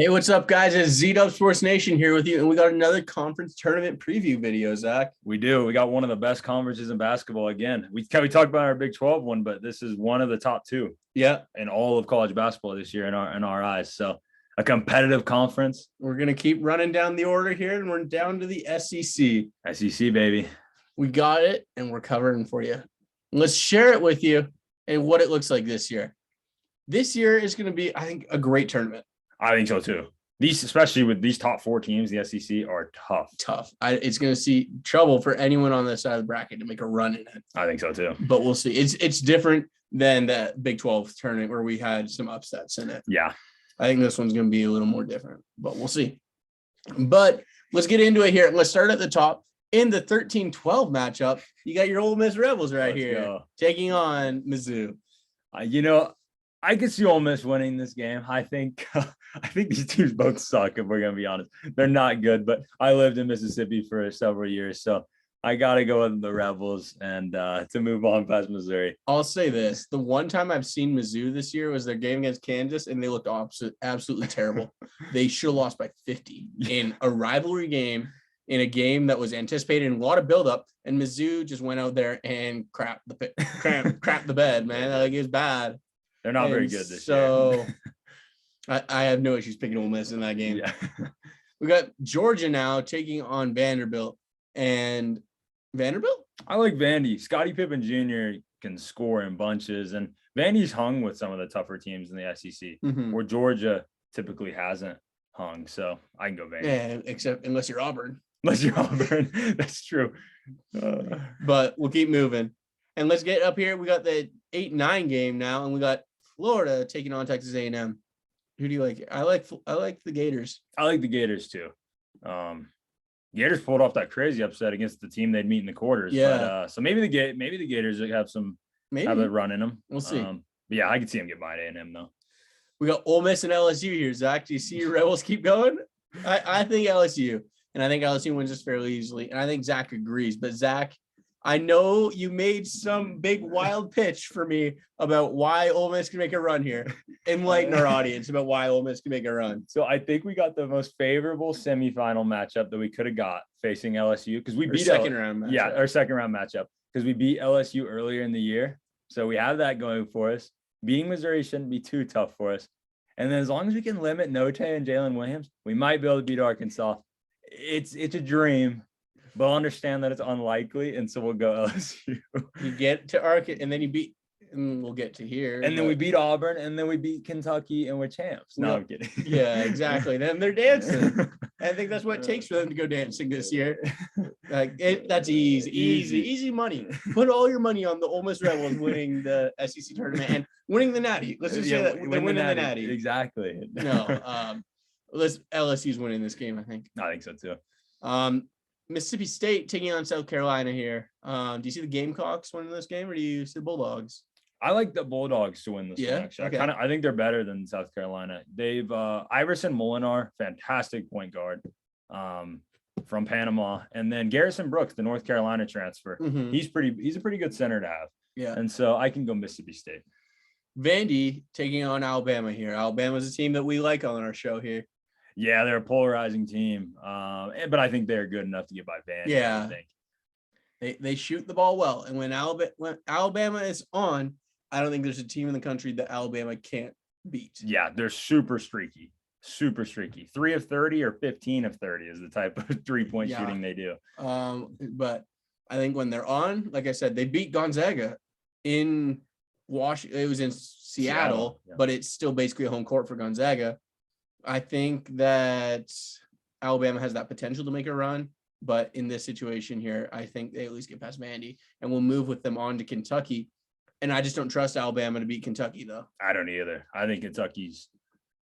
Hey, what's up, guys? It's Z-Dub Sports Nation here with you, and we got another conference tournament preview video, Zach. We do. We got one of the best conferences in basketball again. We talked about our Big 12 one, but this is one of the top two Yeah, in all of college basketball this year in our eyes. So a competitive conference. we're going to keep running down the order here, and we're down to the SEC. SEC, baby. We got it, and we're covering for you. Let's share it with you and what it looks like this year. This year is going to be, I think, a great tournament. I think so too. These, especially with these top four teams, the SEC are tough. It's going to see trouble for anyone on this side of the bracket to make a run in it. I think so too. But we'll see. It's different than that Big 12 tournament where we had some upsets in it. Yeah. I think this one's going to be a little more different, but we'll see. But let's get into it here. Let's start at the top. In the 13-12 matchup, you got your Ole Miss Rebels right here taking on Mizzou. I could see Ole Miss winning this game. I think these teams both suck, if we're going to be honest. They're not good, but I lived in Mississippi for several years, so I got to go with the Rebels and to move on past Missouri. I'll say this. The one time I've seen Mizzou this year was their game against Kansas, and they looked absolutely terrible. They should have lost by 50 in a rivalry game, in a game that was anticipated and a lot of buildup, and Mizzou just went out there and crapped the bed, man. Like, it was bad. They're not very good this year. So I have no issues picking Ole Miss in that game. Yeah. We got Georgia now taking on Vanderbilt. And Vanderbilt? I like Vandy. Scottie Pippen Jr. can score in bunches, and Vandy's hung with some of the tougher teams in the SEC, where Georgia typically hasn't hung. So I can go Vandy. Yeah, except unless you're Auburn. Unless you're Auburn. That's true. But we'll keep moving. And let's get up here. We got the 8-9 game now, and we got Florida taking on Texas A&M. Who do you like? I like the Gators. I like the Gators too. Gators pulled off that crazy upset against the team they'd meet in the quarters. Yeah. But, so maybe the Gators have a run in them. We'll see. But yeah, I could see them get by A&M though. We got Ole Miss and LSU here. Zach, do you see your Rebels keep going? I think LSU, and I think LSU wins this fairly easily. And I think Zach agrees. But Zach, I know you made some big wild pitch for me about why Ole Miss can make a run here. Enlighten our audience about why Ole Miss can make a run. So I think we got the most favorable semifinal matchup that we could have got facing LSU because we beat second round matchup. Yeah, our second round matchup because we beat LSU earlier in the year. So we have that going for us. Beating Missouri shouldn't be too tough for us. And then as long as we can limit Note and Jalen Williams, we might be able to beat Arkansas. It's a dream. But I'll understand that it's unlikely, and so we'll go LSU. You get to Arkansas, and then you beat, and we'll get to here. And then we beat Auburn, and then we beat Kentucky, and we're champs. No, I'm kidding. Yeah, exactly. Then they're dancing. I think that's what it takes for them to go dancing this year. That's easy money. Put all your money on the Ole Miss Rebels winning the SEC tournament and winning the Natty. Let's just say that they're winning the Natty. Exactly. No, LSU's winning this game, I think. I think so too. Mississippi State taking on South Carolina here. Do you see the Gamecocks winning this game, or do you see the Bulldogs? I like the Bulldogs to win this one, actually. Okay. I think they're better than South Carolina. They've Iverson Molinar, fantastic point guard from Panama. And then Garrison Brooks, the North Carolina transfer. He's a pretty good center to have. Yeah. And so I can go Mississippi State. Vandy taking on Alabama here. Alabama's a team that we like on our show here. Yeah, they're a polarizing team, but I think they're good enough to get by Vandy. Yeah, they shoot the ball well, and when Alabama is on, I don't think there's a team in the country that Alabama can't beat. Yeah, they're super streaky. 3 of 30 or 15 of 30 is the type of 3-point shooting they do. But I think when they're on, like I said, they beat Gonzaga in Washington. It was in Seattle. But it's still basically a home court for Gonzaga. I think that Alabama has that potential to make a run, but in this situation here, I think they at least get past Vandy, and we'll move with them on to Kentucky. And I just don't trust Alabama to beat Kentucky, though. I don't either. I think Kentucky's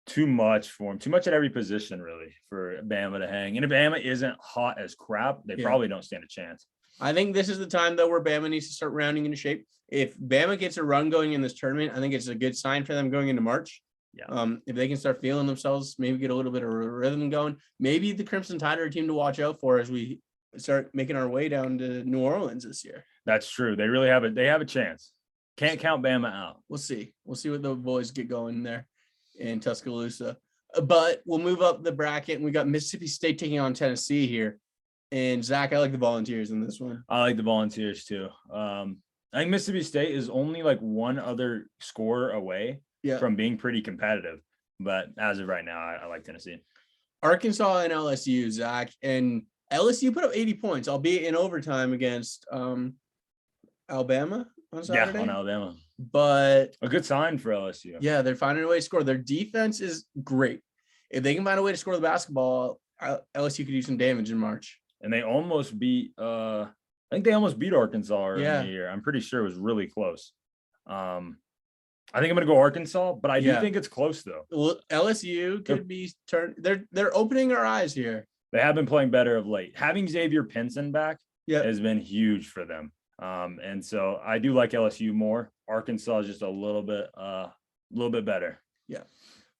too much for them, too much at every position, really, for Bama to hang. And if Bama isn't hot as crap, they probably don't stand a chance. I think this is the time, though, where Bama needs to start rounding into shape. If Bama gets a run going in this tournament, I think it's a good sign for them going into March. Yeah. If they can start feeling themselves, maybe get a little bit of a rhythm going, maybe the Crimson Tide are a team to watch out for as we start making our way down to New Orleans this year. That's true. They really have it. They have a chance. Can't count Bama out. We'll see. We'll see what the boys get going there in Tuscaloosa. But we'll move up the bracket, and we got Mississippi State taking on Tennessee here. And Zach, I like the Volunteers in this one. I like the Volunteers too. I think Mississippi State is only like one other score away from being pretty competitive. But as of right now, I like Tennessee. Arkansas and LSU, Zach. And LSU put up 80 points, albeit in overtime against Alabama on Saturday. Yeah, on Alabama. But a good sign for LSU. Yeah, they're finding a way to score. Their defense is great. If they can find a way to score the basketball, LSU could do some damage in March. And they almost beat I think they almost beat Arkansas early in the year. I'm pretty sure it was really close. I think I'm gonna go Arkansas, but I do think it's close though. Well, LSU could be turned. They're opening our eyes here. They have been playing better of late. Having Xavier Pinson back has been huge for them. And so I do like LSU more. Arkansas is just a little bit better. Yeah.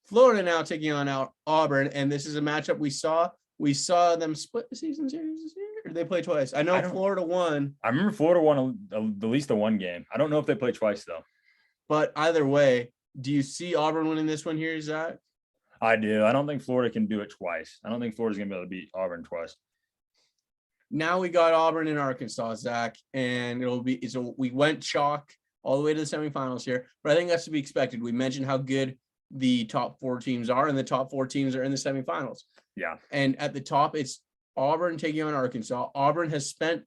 Florida now taking on Auburn, and this is a matchup we saw. We saw them split the season series this year, or they play twice. I know Florida won. I remember Florida won at least the one game. I don't know if they played twice though. But either way, do you see Auburn winning this one here, Zach? I do. I don't think Florida can do it twice. I don't think Florida's gonna be able to beat Auburn twice. Now we got Auburn and Arkansas, Zach, and we went chalk all the way to the semifinals here, but I think that's to be expected. We mentioned how good the top 4 teams are, and the top 4 teams are in the semifinals. Yeah. And at the top, it's Auburn taking on Arkansas. Auburn has spent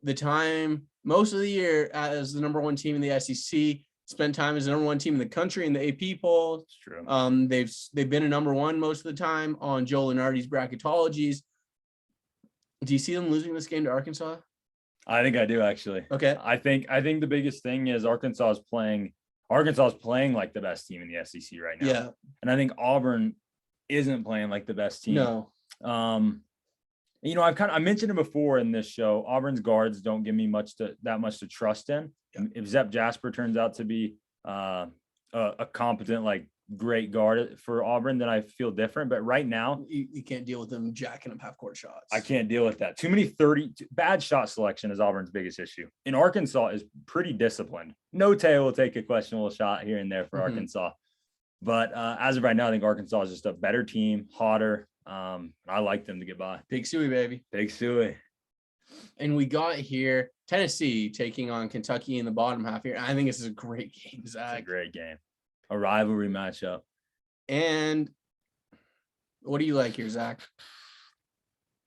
the time most of the year as the number 1 team in the SEC, spent time as the number 1 team in the country in the AP poll. It's true. They've been a number 1 most of the time on Joe Lunardi's bracketologies. Do you see them losing this game to Arkansas? I think I do actually. Okay. I think the biggest thing is Arkansas is playing like the best team in the SEC right now. Yeah. And I think Auburn isn't playing like the best team. No. I mentioned it before in this show. Auburn's guards don't give me that much to trust in. Yeah. If Zep Jasper turns out to be a competent, like great guard for Auburn, then I feel different. But right now, you can't deal with them jacking up half court shots. I can't deal with that. Too many bad shot selection is Auburn's biggest issue. And Arkansas is pretty disciplined. Note will take a questionable shot here and there for Arkansas. But as of right now, I think Arkansas is just a better team, hotter. I like them to get by. Big Suey, baby. Big Suey. And we got here Tennessee taking on Kentucky in the bottom half here. I think this is a great game, Zach. It's a great game. A rivalry matchup. And what do you like here, Zach?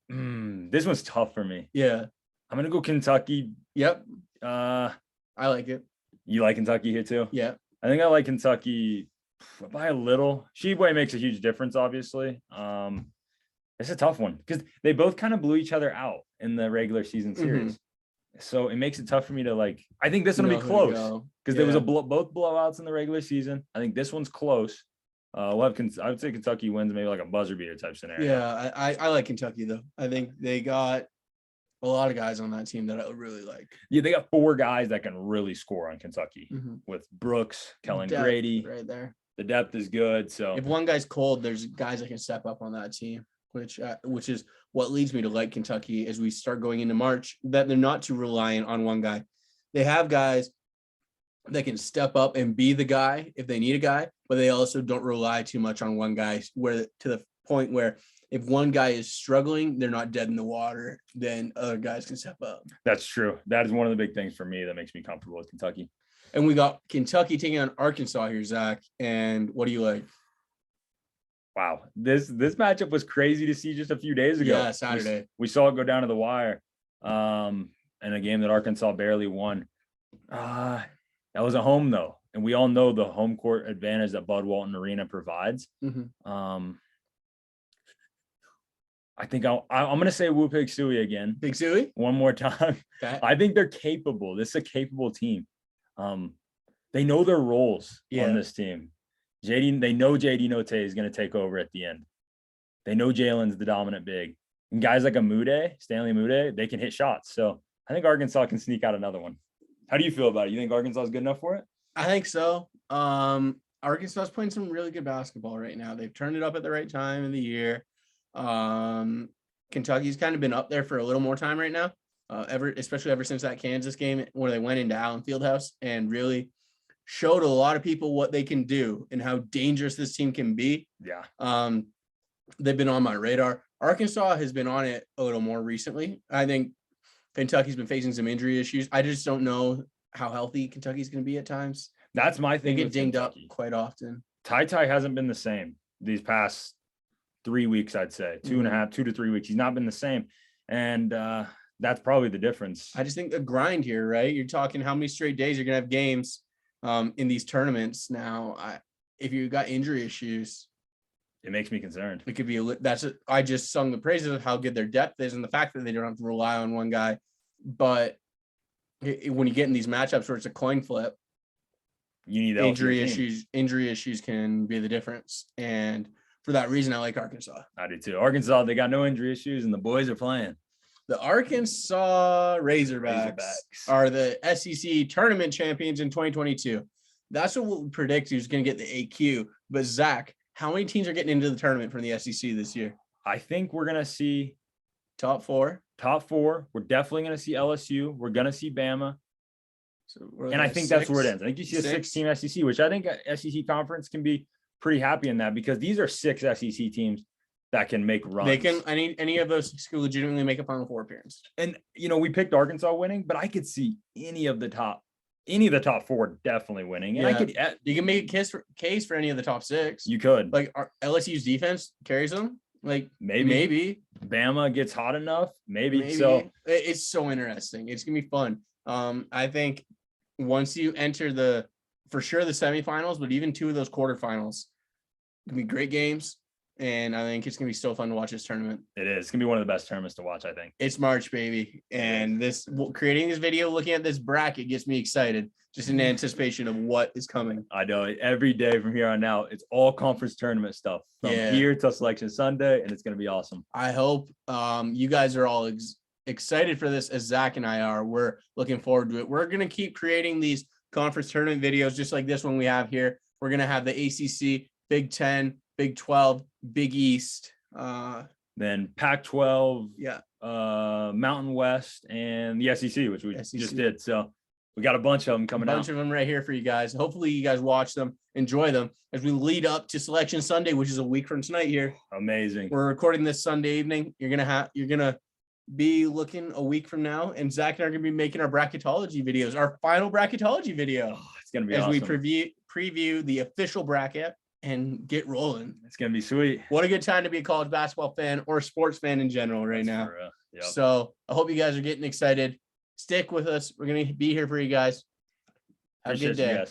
This one's tough for me. Yeah. I'm going to go Kentucky. Yep. I like it. You like Kentucky here too? Yeah. I think I like Kentucky by a little. Tshiebwe makes a huge difference, obviously. It's a tough one because they both kind of blew each other out in the regular season series. So it makes it tough for me to like. I think this one will be close because there was both blowouts in the regular season. I think this one's close. I would say Kentucky wins maybe like a buzzer beater type scenario. Yeah, I like Kentucky though. I think they got a lot of guys on that team that I really like. Yeah, they got 4 guys that can really score on Kentucky with Brooks, Kellen Grady. Right there. The depth is good. So if one guy's cold, there's guys that can step up on that team, which is what leads me to like Kentucky as we start going into March, that they're not too reliant on one guy. They have guys that can step up and be the guy if they need a guy, but they also don't rely too much on one guy where to the point where if one guy is struggling, they're not dead in the water, then other guys can step up. That's true. That is one of the big things for me that makes me comfortable with Kentucky. And we got Kentucky taking on Arkansas here, Zach. And what do you like? Wow. This matchup was crazy to see just a few days ago. Yeah, Saturday. We saw it go down to the wire in a game that Arkansas barely won. That was at home, though. And we all know the home court advantage that Bud Walton Arena provides. I think I'm going to say Woo Pig Suey again. Big Suey? One more time. Okay. I think they're capable. This is a capable team. They know their roles on this team. They know JD Note is going to take over at the end. They know Jalen's the dominant big. And guys like Stanley Amude, they can hit shots. So I think Arkansas can sneak out another one. How do you feel about it? You think Arkansas is good enough for it? I think so. Arkansas is playing some really good basketball right now. They've turned it up at the right time in the year. Kentucky's kind of been up there for a little more time right now, especially ever since that Kansas game where they went into Allen Fieldhouse and really showed a lot of people what they can do and how dangerous this team can be. Yeah. They've been on my radar. Arkansas has been on it a little more recently. I think Kentucky's been facing some injury issues. I just don't know how healthy Kentucky's going to be at times. That's my They thing. get with dinged Kentucky. up quite often. Ty hasn't been the same these past 3 weeks, I'd say 2 to 3 weeks. He's not been the same. And that's probably the difference. I just think a grind here, right? You're talking how many straight days you're going to have games in these tournaments. Now, if you got injury issues, it makes me concerned. it could be I just sung the praises of how good their depth is and the fact that they don't have to rely on one guy. But when you get in these matchups where it's a coin flip, you need injury issues can be the difference. And for that reason, I like Arkansas. I do too. Arkansas, they got no injury issues and the boys are playing. The Arkansas Razorbacks are the SEC tournament champions in 2022. That's what we'll predict who's going to get the AQ. But Zach, how many teams are getting into the tournament from the SEC this year? I think we're going to see top four. We're definitely going to see LSU. We're going to see Bama. So and I think that's where it ends. I think you see a 6-team SEC, which I think SEC conference can be pretty happy in that because these are 6 SEC teams that can make runs. They can any of those can legitimately make a Final Four appearance. And we picked Arkansas winning, but I could see any of the top 4 definitely winning. And you can make a case for any of the top 6. You could. Like LSU's defense carries them. Like maybe Bama gets hot enough. Maybe. So it's so interesting. It's gonna be fun. I think once you enter for sure the semifinals, but even 2 of those quarterfinals, gonna be great games. And I think it's gonna be so fun to watch this tournament. It is. It's gonna be one of the best tournaments to watch, I think. It's March, baby. And creating this video, looking at this bracket gets me excited, just in anticipation of what is coming. I know every day from here on out, it's all conference tournament stuff from here till Selection Sunday, and it's gonna be awesome. I hope you guys are all excited for this as Zach and I are. We're looking forward to it. We're gonna keep creating these conference tournament videos just like this one we have here. We're gonna have the ACC, Big 10, Big 12, Big East, then Pac-12, yeah, Mountain West, and the SEC, which we just did. So we got a bunch of them coming out. A bunch of them right here for you guys. Hopefully you guys watch them, enjoy them as we lead up to Selection Sunday, which is a week from tonight here. Amazing. We're recording this Sunday evening. You're gonna be looking a week from now, and Zach and I are gonna be making our bracketology videos, our final bracketology video. Oh, it's gonna be as awesome. We preview the official bracket and get rolling. It's gonna be sweet. What a good time to be a college basketball fan or a sports fan in general right now. Yep. So I hope you guys are getting excited. Stick with us. We're gonna be here for you guys. Have a good day.